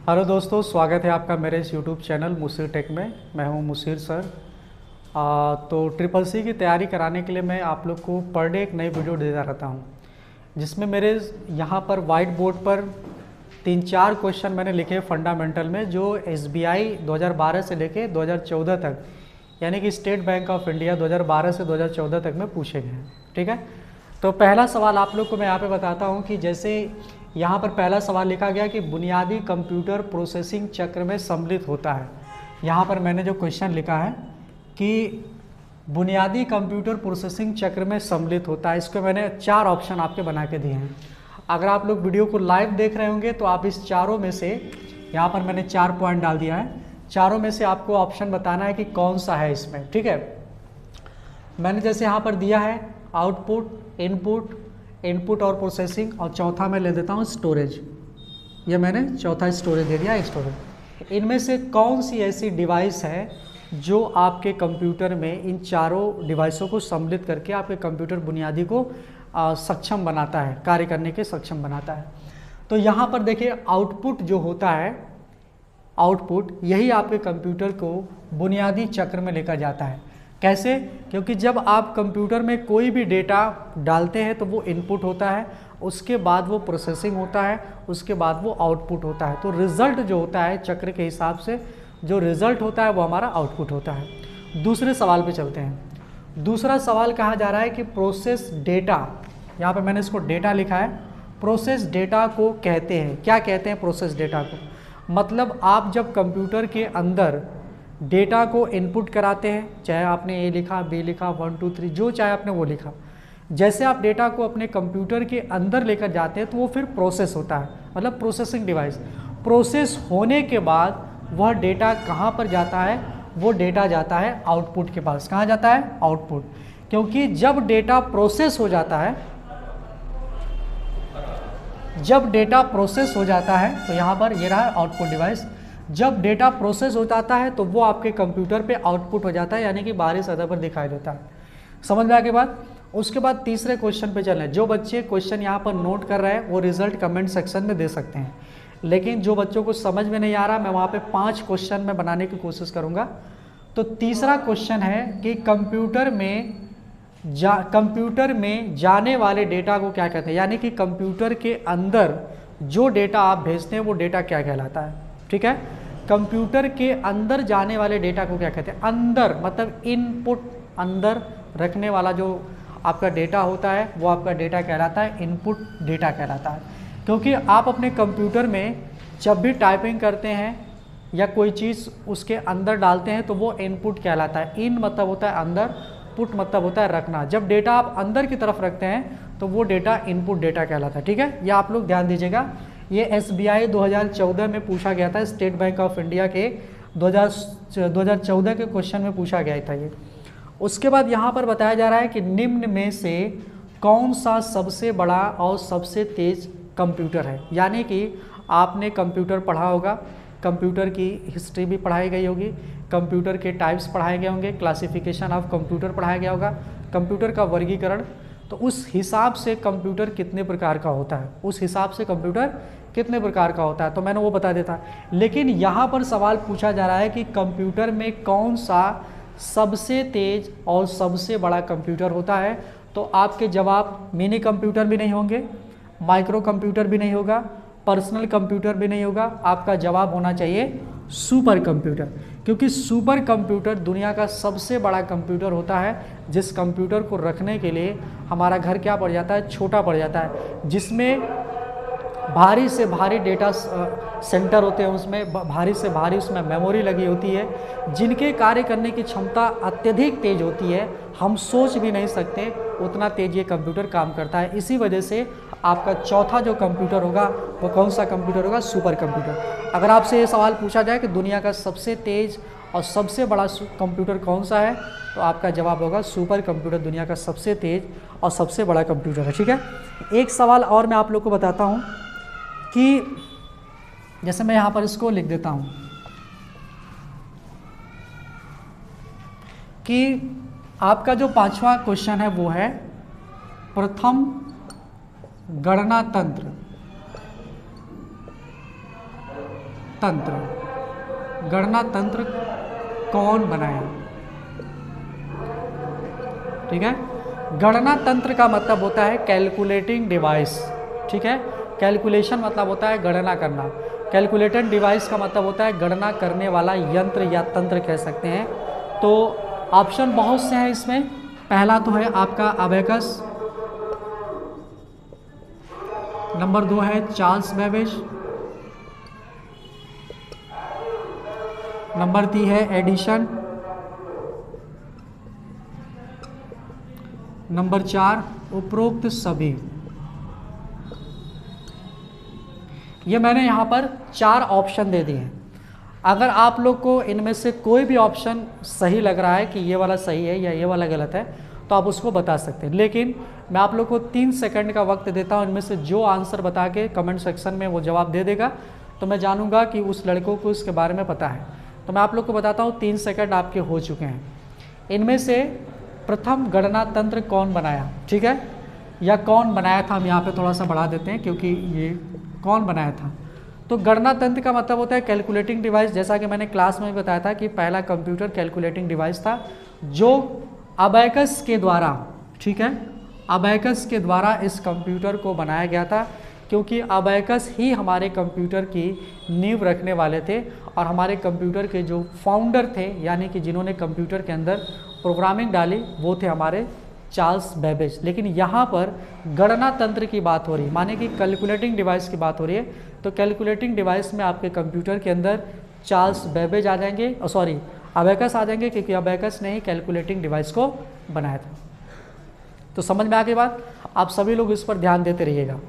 Hello दोस्तों, स्वागत है आपका मेरे इस यूट्यूब चैनल मुसीर टेक में। मैं हूं मुसीर सर। तो ट्रिपल सी की तैयारी कराने के लिए मैं आप लोग को पर डे एक नई वीडियो देता रहता हूं, जिसमें मेरे यहाँ पर वाइट बोर्ड पर 3-4 क्वेश्चन मैंने लिखे फंडामेंटल में, जो एसबीआई 2012 से लेके 2014 तक, यानी कि स्टेट बैंक ऑफ इंडिया 2012 से 2014 तक में पूछे गए हैं। ठीक है, तो पहला सवाल आप लोग को मैं यहाँ पे बताता हूँ कि जैसे यहाँ पर पहला सवाल लिखा गया कि बुनियादी कंप्यूटर प्रोसेसिंग चक्र में सम्मिलित होता है। यहाँ पर मैंने जो क्वेश्चन लिखा है कि बुनियादी कंप्यूटर प्रोसेसिंग चक्र में सम्मिलित होता है, इसको मैंने 4 ऑप्शन आपके बना के दिए हैं। अगर आप लोग वीडियो को लाइव देख रहे होंगे तो आप इस चारों में से, यहाँ पर मैंने 4 पॉइंट डाल दिया है, चारों में से आपको ऑप्शन बताना है कि कौन सा है इसमें। ठीक है, मैंने जैसे यहाँ पर दिया है आउटपुट, इनपुट और प्रोसेसिंग, और चौथा मैं ले देता हूँ स्टोरेज। ये मैंने चौथा स्टोरेज दे दिया, स्टोरेज। इनमें से कौन सी ऐसी डिवाइस है जो आपके कंप्यूटर में इन चारों डिवाइसों को सम्मिलित करके आपके कंप्यूटर बुनियादी को सक्षम बनाता है, कार्य करने के सक्षम बनाता है। तो यहाँ पर देखिए आउटपुट जो होता है, आउटपुट यही आपके कंप्यूटर को बुनियादी चक्र में लेकर जाता है। कैसे? क्योंकि जब आप कंप्यूटर में कोई भी डेटा डालते हैं तो वो इनपुट होता है, उसके बाद वो प्रोसेसिंग होता है, उसके बाद वो आउटपुट होता है। तो रिज़ल्ट जो होता है चक्र के हिसाब से, जो रिज़ल्ट होता है वो हमारा आउटपुट होता है। दूसरे सवाल पे चलते हैं। दूसरा सवाल कहा जा रहा है कि प्रोसेस डेटा, यहाँ पर मैंने इसको डेटा लिखा है, प्रोसेस डेटा को कहते हैं। क्या कहते हैं प्रोसेस डेटा को? मतलब आप जब कंप्यूटर के अंदर डेटा को इनपुट कराते हैं, चाहे आपने ए लिखा, बी लिखा, 1 2 3 जो चाहे आपने वो लिखा, जैसे आप डेटा को अपने कंप्यूटर के अंदर लेकर जाते हैं तो वो फिर प्रोसेस होता है, मतलब प्रोसेसिंग डिवाइस। प्रोसेस होने के बाद वह डेटा कहाँ पर जाता है? वो डेटा जाता है आउटपुट के पास। कहाँ जाता है? आउटपुट। क्योंकि जब डेटा प्रोसेस हो जाता है, जब डेटा प्रोसेस हो जाता है, तो यहाँ पर ये रहा आउटपुट डिवाइस। जब डेटा प्रोसेस हो जाता है तो वो आपके कंप्यूटर पे आउटपुट हो जाता है, यानी कि बाहरी सतह पर दिखाई देता है। समझ में आने के बाद उसके बाद तीसरे क्वेश्चन पे चलें। जो बच्चे क्वेश्चन यहाँ पर नोट कर रहे हैं वो रिजल्ट कमेंट सेक्शन में दे सकते हैं, लेकिन जो बच्चों को समझ में नहीं आ रहा, मैं वहाँ पे 5 क्वेश्चन में बनाने की कोशिश करूँगा। तो तीसरा क्वेश्चन है कि कंप्यूटर में जाने वाले डेटा को क्या कहते हैं, यानी कि कंप्यूटर के अंदर जो डेटा आप भेजते हैं वो डेटा क्या कहलाता है। ठीक है, कंप्यूटर के अंदर जाने वाले डेटा को क्या कहते हैं? अंदर मतलब इनपुट, अंदर रखने वाला जो आपका डेटा होता है वो आपका डेटा कहलाता है, इनपुट डेटा कहलाता है। क्योंकि आप अपने कंप्यूटर में जब भी टाइपिंग करते हैं या कोई चीज़ उसके अंदर डालते हैं तो वो इनपुट कहलाता है। इन मतलब होता है अंदर, पुट मतलब होता है रखना। जब डेटा आप अंदर की तरफ रखते हैं तो वो डेटा इनपुट डेटा कहलाता है। ठीक है, ये आप लोग ध्यान दीजिएगा। ये एसबीआई 2014 में पूछा गया था, स्टेट बैंक ऑफ इंडिया के 2014 के क्वेश्चन में पूछा गया था ये। उसके बाद यहाँ पर बताया जा रहा है कि निम्न में से कौन सा सबसे बड़ा और सबसे तेज कंप्यूटर है। यानी कि आपने कंप्यूटर पढ़ा होगा, कंप्यूटर की हिस्ट्री भी पढ़ाई गई होगी, कंप्यूटर के टाइप्स पढ़ाए गए होंगे, क्लासिफिकेशन ऑफ कंप्यूटर पढ़ाया गया होगा, कंप्यूटर का वर्गीकरण। तो उस हिसाब से कंप्यूटर कितने प्रकार का होता है, उस हिसाब से कंप्यूटर कितने प्रकार का होता है, तो मैंने वो बता देता। लेकिन यहाँ पर सवाल पूछा जा रहा है कि कंप्यूटर में कौन सा सबसे तेज और सबसे बड़ा कंप्यूटर होता है। तो आपके जवाब मिनी कंप्यूटर भी नहीं होंगे, माइक्रो कंप्यूटर भी नहीं होगा, पर्सनल कंप्यूटर भी नहीं होगा। आपका जवाब होना चाहिए सुपर कंप्यूटर, क्योंकि सुपर कंप्यूटर दुनिया का सबसे बड़ा कंप्यूटर होता है, जिस कंप्यूटर को रखने के लिए हमारा घर क्या पड़ जाता है? छोटा पड़ जाता है, जिसमें भारी से भारी डेटा सेंटर होते हैं, उसमें भारी से भारी उसमें मेमोरी लगी होती है, जिनके कार्य करने की क्षमता अत्यधिक तेज होती है। हम सोच भी नहीं सकते उतना तेज ये कंप्यूटर काम करता है। इसी वजह से आपका चौथा जो कंप्यूटर होगा वो कौन सा कंप्यूटर होगा? Super computer. अगर आपसे ये सवाल पूछा जाए कि दुनिया का सबसे तेज और सबसे बड़ा कंप्यूटर कौन सा है, तो आपका जवाब होगा सुपर कंप्यूटर दुनिया का सबसे तेज और सबसे बड़ा कंप्यूटर है। ठीक है, एक सवाल और मैं आप लोग को बताता हूँ कि जैसे मैं यहाँ पर इसको लिख देता हूँ कि आपका जो 5वां क्वेश्चन है वो है प्रथम गणना तंत्र। तंत्र, गणना तंत्र कौन बनाया? ठीक है, गणना तंत्र का मतलब होता है कैलकुलेटिंग डिवाइस। ठीक है, कैलकुलेशन मतलब होता है गणना करना, कैलकुलेटिंग डिवाइस का मतलब होता है गणना करने वाला यंत्र या तंत्र कह सकते हैं। तो ऑप्शन बहुत से हैं इसमें। पहला तो है आपका अबेकस, नंबर 2 है चार्ल्स बेबेज, नंबर 3 है एडिशन, नंबर 4 उपरोक्त सभी। ये मैंने यहाँ पर 4 ऑप्शन दे दिए हैं। अगर आप लोग को इनमें से कोई भी ऑप्शन सही लग रहा है कि ये वाला सही है या ये वाला गलत है, तो आप उसको बता सकते हैं। लेकिन मैं आप लोग को 3 सेकंड का वक्त देता हूँ। इनमें से जो आंसर बता के कमेंट सेक्शन में वो जवाब दे देगा तो मैं जानूंगा कि उस लड़कों को इसके बारे में पता है। तो मैं आप लोग को बताता हूँ, 3 सेकंड आपके हो चुके हैं। इनमें से प्रथम गणना तंत्र कौन बनाया? ठीक है, या कौन बनाया था, हम यहाँ पे थोड़ा सा बढ़ा देते हैं क्योंकि ये कौन बनाया था। तो गणना तंत्र का मतलब होता है कैलकुलेटिंग डिवाइस। जैसा कि मैंने क्लास में बताया था कि पहला कंप्यूटर कैलकुलेटिंग डिवाइस था जो अबैकस के द्वारा, ठीक है, अबैकस के द्वारा इस कंप्यूटर को बनाया गया था, क्योंकि अबैकस ही हमारे कंप्यूटर की नींव रखने वाले थे और हमारे कंप्यूटर के जो फाउंडर थे, यानी कि जिन्होंने कंप्यूटर के अंदर प्रोग्रामिंग डाली, वो थे हमारे चार्ल्स बेबेज। लेकिन यहाँ पर गणना तंत्र की बात हो रही है, माने कि कैलकुलेटिंग डिवाइस की बात हो रही है। तो कैलकुलेटिंग डिवाइस में आपके कंप्यूटर के अंदर चार्ल्स बेबेज आ जाएंगे, सॉरी अबैकस आ जाएंगे, क्योंकि अबैकस ने ही कैलकुलेटिंग डिवाइस को बनाया था। तो समझ में आ गई बात? आप सभी लोग इस पर ध्यान देते रहिएगा।